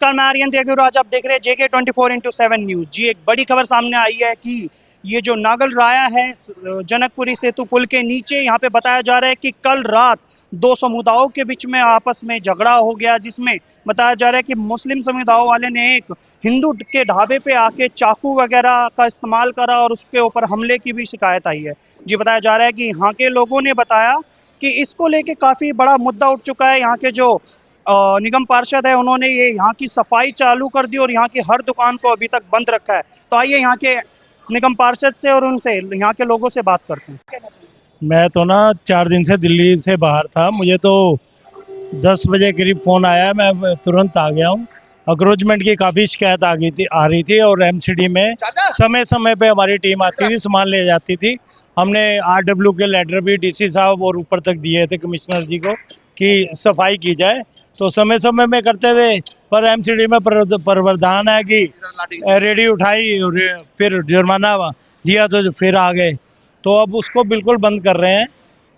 नमस्कार, मैं आर्यन देगुराज। आप देख रहे हैं JK 24x7 न्यूज। जी, एक बड़ी खबर सामने आई है कि ये जो नागल राया है जनकपुरी सेतु पुल के नीचे, यहाँ पे बताया जा रहा है कि कल रात दो समुदायों के बीच में आपस में झगड़ा हो गया, जिसमें बताया जा रहा है कि मुस्लिम समुदाय वाले ने एक हिंदू के ढाबे पे आके चाकू वगैरह का इस्तेमाल करा और उसके ऊपर हमले की भी शिकायत आई है। जी, बताया जा रहा है कि यहाँ के लोगों ने बताया कि इसको लेके काफी बड़ा मुद्दा उठ चुका है। यहाँ के जो निगम पार्षद है, उन्होंने ये यहाँ की सफाई चालू कर दी और यहाँ की हर दुकान को अभी तक बंद रखा है। तो आइए यहाँ के निगम पार्षद से और उनसे यहाँ के लोगों से बात करते हैं। मैं तो ना 4 दिन से दिल्ली से बाहर था। मुझे तो 10 बजे करीब फ़ोन आया, मैं तुरंत आ गया हूँ। अक्रोचमेंट की काफ़ी शिकायत आ रही थी और एमसीडी में समय समय पे हमारी टीम आती थी, सामान ले जाती थी। हमने RW के लेटर भी DC साहब और ऊपर तक दिए थे कमिश्नर जी को कि सफाई की जाए, तो समय समय में करते थे। पर एमसीडी में प्रावधान है कि रेडी उठाई और फिर जुर्माना दिया तो फिर आ गए, तो अब उसको बिल्कुल बंद कर रहे हैं।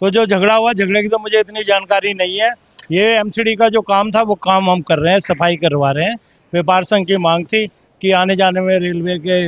तो जो झगड़ा हुआ, झगड़े की तो मुझे इतनी जानकारी नहीं है। ये एमसीडी का जो काम था वो काम हम कर रहे हैं, सफाई करवा रहे हैं। व्यापार संघ की मांग थी कि आने जाने में रेलवे के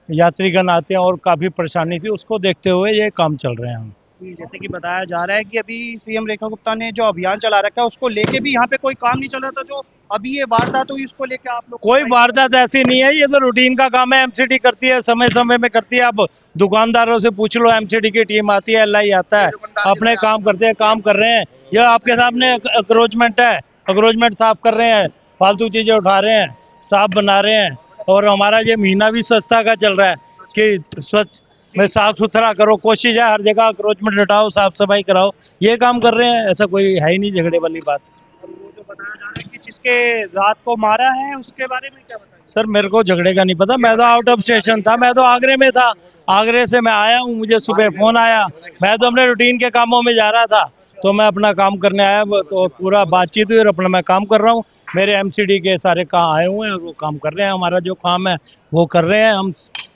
यात्रीगण आते हैं और काफ़ी परेशानी थी, उसको देखते हुए ये काम चल रहे हैं हम। जैसे कि बताया जा रहा है कि अभी CM रेखा गुप्ता ने जो अभियान चला रखा है, उसको लेके भी यहाँ पे कोई काम नहीं चल रहा था। जो अभी ये वारदात हुई, उसको लेके आप लोग कोई वारदात ऐसी नहीं है, ये तो रूटीन का काम है। एमसीडी करती है, समय समय में करती है। अब दुकानदारों से पूछ लो, एमसीडी की टीम आती है, LI आता है, अपने काम करते हैं, काम कर रहे हैं। यह आपके सामने अक्रोचमेंट है, अक्रोचमेंट साफ कर रहे हैं, फालतू चीजें उठा रहे हैं, साफ बना रहे हैं। और हमारा ये महीना भी स्वच्छता का चल रहा है कि स्वच्छ में साफ सुथरा करो, कोशिश है हर जगह अक्रोचमेंट हटाओ, साफ सफाई कराओ। ये काम कर रहे हैं, ऐसा कोई है ही नहीं झगड़े वाली बात। वो जो बताया जा रहा है कि जिसके रात को मारा है, उसके बारे में क्या बताया? सर मेरे को झगड़े का नहीं पता, मैं तो आउट ऑफ स्टेशन था, मैं तो आगरे में था। आगरे से मैं आया हूँ, मुझे सुबह फोन आया, मैं तो अपने रूटीन के कामों में जा रहा था, तो मैं अपना काम करने आया। तो पूरा बातचीत हुई और अपना मैं काम कर रहा हूँ। मेरे एमसीडी के सारे काम आए हुए हैं, वो काम कर रहे हैं। हमारा जो काम है वो कर रहे हैं। हम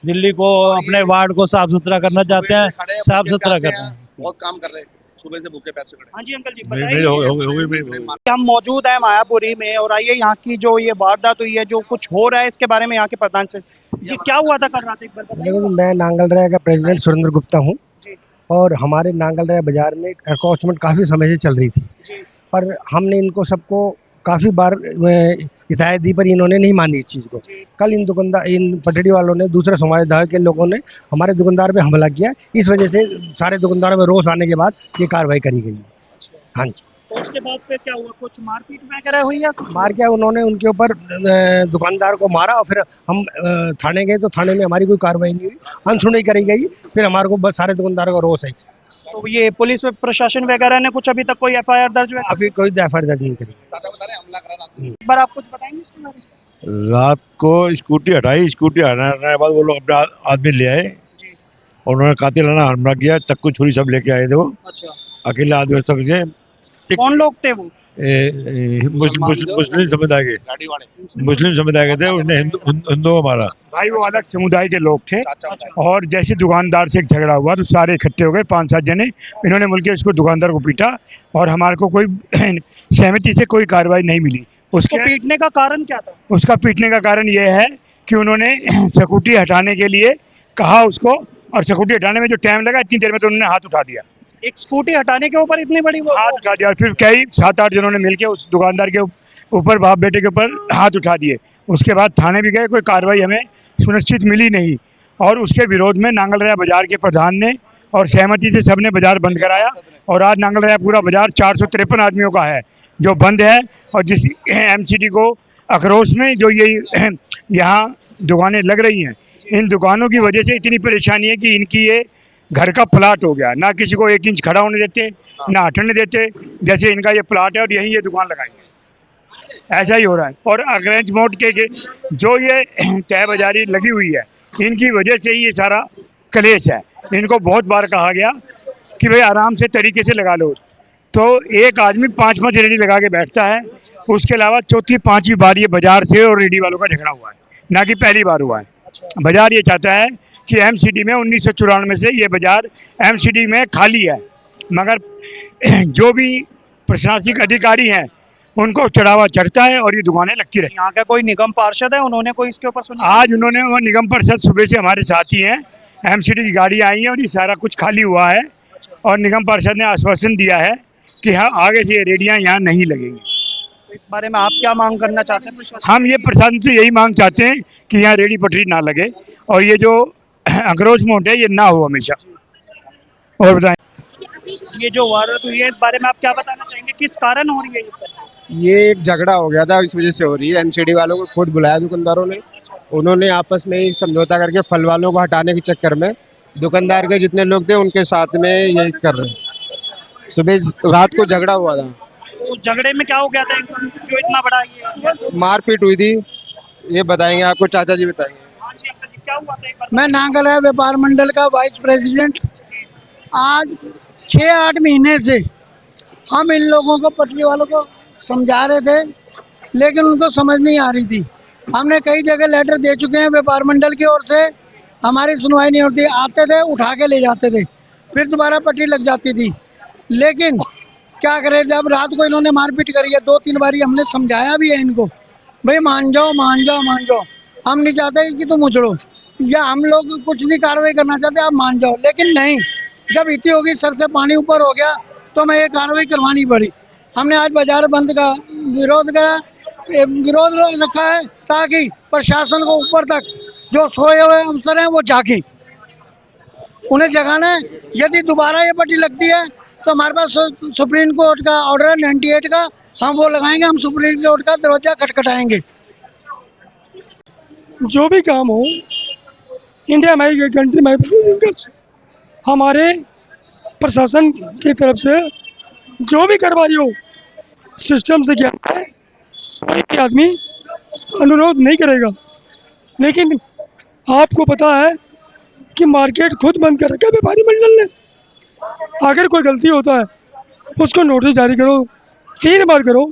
दिल्ली को, अपने वार्ड को साफ सुथरा करना चाहते हैं, साफ सुथरा कर रहे हैं, बहुत काम कर रहे हैं। सुबह से भूखे पैर से खड़े। हाँ जी अंकल जी, बताइए। हम मौजूद हैं मायापुरी में और आइए यहाँ की जो ये वारदात हुई है, जो कुछ हो रहा है, इसके बारे में यहाँ के प्रधान से जी क्या हुआ था कल रात, एक बार बताइए। देखो, मैं नांगल राय का प्रेसिडेंट सुरेंद्र गुप्ता हूँ और हमारे नांगल राय बाजार में अक्रोचमेंट काफ़ी समय से चल रही थी, पर हमने इनको सबको काफ़ी बार हिदायत दी, पर इन्होंने नहीं मानी इस चीज़ को। कल इन पटड़ी वालों ने, दूसरे समुदाय के लोगों ने हमारे दुकानदार पे हमला किया। इस वजह से सारे दुकानदारों में रोष आने के बाद ये कार्रवाई करी गई। हाँ जी। तो उसके बाद फिर क्या हुआ, कुछ मारपीट वगैरह हुई या कुछ? मार क्या, उन्होंने उनके ऊपर दुकानदार को मारा और फिर हम थाने गए, तो थाने में हमारी कोई कार्रवाई नहीं हुई, अनसुनी करी गई। फिर हमारे को बस सारे दुकानदारों का रोष है। तो ये पुलिस प्रशासन वगैरह ने कुछ अभी तक कोई FIR दर्ज हुआ? अभी कोई FIR दर्ज नहीं करी। एक बार आप कुछ बताएंगे इसके बारे में? रात को स्कूटी हटाई, स्कूटी हटाने के बाद वो लोग अपने आदमी ले आए और उन्होंने कातिलाना हमला किया। चाकू छुरी सब लेके आए थे वो। अच्छा। अकेले आदमी सब के। कौन लोग थे वो? मुस्लिम समुदाय के थे। उसने हिंदुओं को मारा। भाई वो अलग समुदाय के लोग थे और जैसे दुकानदार से एक झगड़ा हुआ तो सारे इकट्ठे हो गए, 5-7 जने। इन्होंने मिलकर इसको दुकानदार को पीटा और हमारे को कोई सहमति से कोई कार्रवाई नहीं मिली। उसको पीटने का कारण क्या था? उसका पीटने का कारण ये है कि उन्होंने स्कूटी हटाने के लिए कहा उसको, और स्कूटी हटाने में जो टाइम लगा, इतनी देर में तो उन्होंने हाथ उठा दिया। एक स्कूटी हटाने के ऊपर इतनी बड़ी हाथ उठा दिया और फिर कई 7-8 जनों ने मिलकर उस दुकानदार के ऊपर, बाप बेटे के ऊपर हाथ उठा दिए। उसके बाद थाने भी गए, कोई कार्रवाई हमें सुनिश्चित मिली नहीं। और उसके विरोध में नांगल राया बाजार के प्रधान ने और सहमति से सबने बाजार बंद कराया और आज नांगल राया पूरा बाजार 453 आदमियों का है जो बंद है। और जिस एमसीडी को अखरोच में जो ये यहाँ दुकानें लग रही हैं, इन दुकानों की वजह से इतनी परेशानी है कि इनकी ये घर का प्लाट हो गया। ना किसी को 1 इंच खड़ा होने देते, ना हटने देते। जैसे इनका ये प्लाट है और यहीं ये दुकान लगाएंगे, ऐसा ही हो रहा है। और अग्रेंज मोड के जो ये तय बाजारी लगी हुई है, इनकी वजह से ही ये सारा कलेश है। इनको बहुत बार कहा गया कि भाई आराम से तरीके से लगा लो, तो एक आदमी 5-5 रेडी लगा के बैठता है। उसके अलावा 4थी-5वीं बार ये बाजार से और रेडी वालों का झगड़ा हुआ है, ना कि पहली बार हुआ है। बाजार ये चाहता है कि एमसीडी में 1994 से ये बाजार एमसीडी में खाली है, मगर जो भी प्रशासनिक अधिकारी हैं उनको चढ़ावा चढ़ता है और ये दुकानें लगती रही। यहाँ का कोई निगम पार्षद है, उन्होंने कोई इसके ऊपर सुना? आज उन्होंने वो निगम परिषद सुबह से हमारे साथ ही हैं, एमसीडी की गाड़ी आई है और ये सारा कुछ खाली हुआ है और निगम पार्षद ने आश्वासन दिया है कि हाँ आगे से ये रेडियाँ यहाँ नहीं लगेंगी। तो इस बारे में आप क्या मांग करना चाहते हैं प्रशासन? हम ये प्रशासन से यही मांग चाहते हैं कि यहाँ रेडी पटरी ना लगे और ये जो अक्रोच मोड है ये ना हो हमेशा। और बताएं, ये जो वारदात हुई है इस बारे में आप क्या बताना चाहेंगे, किस कारण हो रही है ये सब? ये एक झगड़ा हो गया था, इस वजह से हो रही है। एमसीडी वालों को खुद बुलाया दुकानदारों ने, उन्होंने आपस में ही समझौता करके फल वालों को हटाने के चक्कर में दुकानदार के जितने लोग थे उनके साथ में यही कर रहे हैं। सुबह रात को झगड़ा हुआ था, तो झगड़े में क्या हो गया था एकदम जो इतना बड़ा ये? मारपीट हुई थी, ये बताएंगे आपको, चाचा जी बताएंगे। हाँ जी अंकल जी, क्या हुआ था एक बार? मैं नांगल व्यापार मंडल का वाइस प्रेसिडेंट। आज 6-8 महीने से हम इन लोगों को, पटरी वालों को समझा रहे थे, लेकिन उनको समझ नहीं आ रही थी। हमने कई जगह लेटर दे चुके हैं व्यापार मंडल की ओर से, हमारी सुनवाई नहीं होती। आते थे, उठा के ले जाते थे, फिर दोबारा पटरी लग जाती थी। लेकिन क्या करें, जब रात को इन्होंने मारपीट करी है, 2-3 बारी हमने समझाया भी है इनको, भाई मान जाओ मान जाओ मान जाओ, हम नहीं चाहते कि तुम उछड़ो, या हम लोग कुछ नहीं कार्रवाई करना चाहते, आप मान जाओ। लेकिन नहीं, जब इतनी होगी, सर से पानी ऊपर हो गया, तो हमें ये कार्रवाई करवानी पड़ी। हमने आज बाजार बंद का विरोध रखा है, ताकि प्रशासन को ऊपर तक जो सोए हुए अफसर हैं वो जागे, उन्हें जगाना है। यदि दोबारा ये पट्टी लगती है तो हमारे पास सुप्रीम कोर्ट का ऑर्डर है 98 का, हम वो लगाएंगे, हम सुप्रीम कोर्ट का दरवाजा खटखटाएंगे। जो भी काम हो, India my country my thinkers, हमारे प्रशासन की तरफ से जो भी कार्रवाई हो सिस्टम से किया है, कोई भी आदमी अनुरोध नहीं करेगा। लेकिन आपको पता है कि मार्केट खुद बंद कर रखा है व्यापारी मंडल ने। अगर कोई गलती होता है उसको नोटिस जारी करो, 3 बार करो,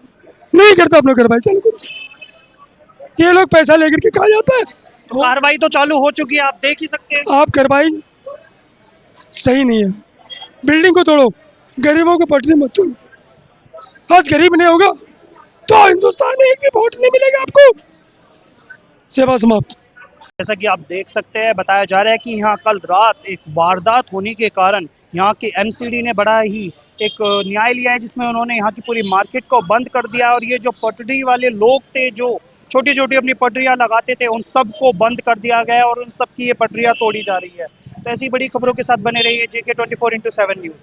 नहीं करता अपना कार्रवाई चालू करो। ये लोग पैसा लेकर के कहा जाता है, तो कार्रवाई तो चालू हो चुकी है, आप देख ही सकते हैं। आप कार्रवाई सही नहीं है। बिल्डिंग को तोड़ो, गरीबों को पटरी मत तोड़ो। आज गरीब नहीं होगा तो हिंदुस्तान में एक भी वोट नहीं मिलेगा आपको। सेवा समाप्त। जैसा कि आप देख सकते हैं, बताया जा रहा है कि यहाँ कल रात एक वारदात होने के कारण यहाँ के एमसीडी ने बड़ा ही एक न्याय लिया है, जिसमें उन्होंने यहाँ की पूरी मार्केट को बंद कर दिया और ये जो पटरी वाले लोग थे जो छोटी छोटी अपनी पटरियाँ लगाते थे, उन सब को बंद कर दिया गया और उन सब की ये पटरियाँ तोड़ी जा रही है। तो ऐसी बड़ी खबरों के साथ बने रहिए JK 24/7 न्यूज़।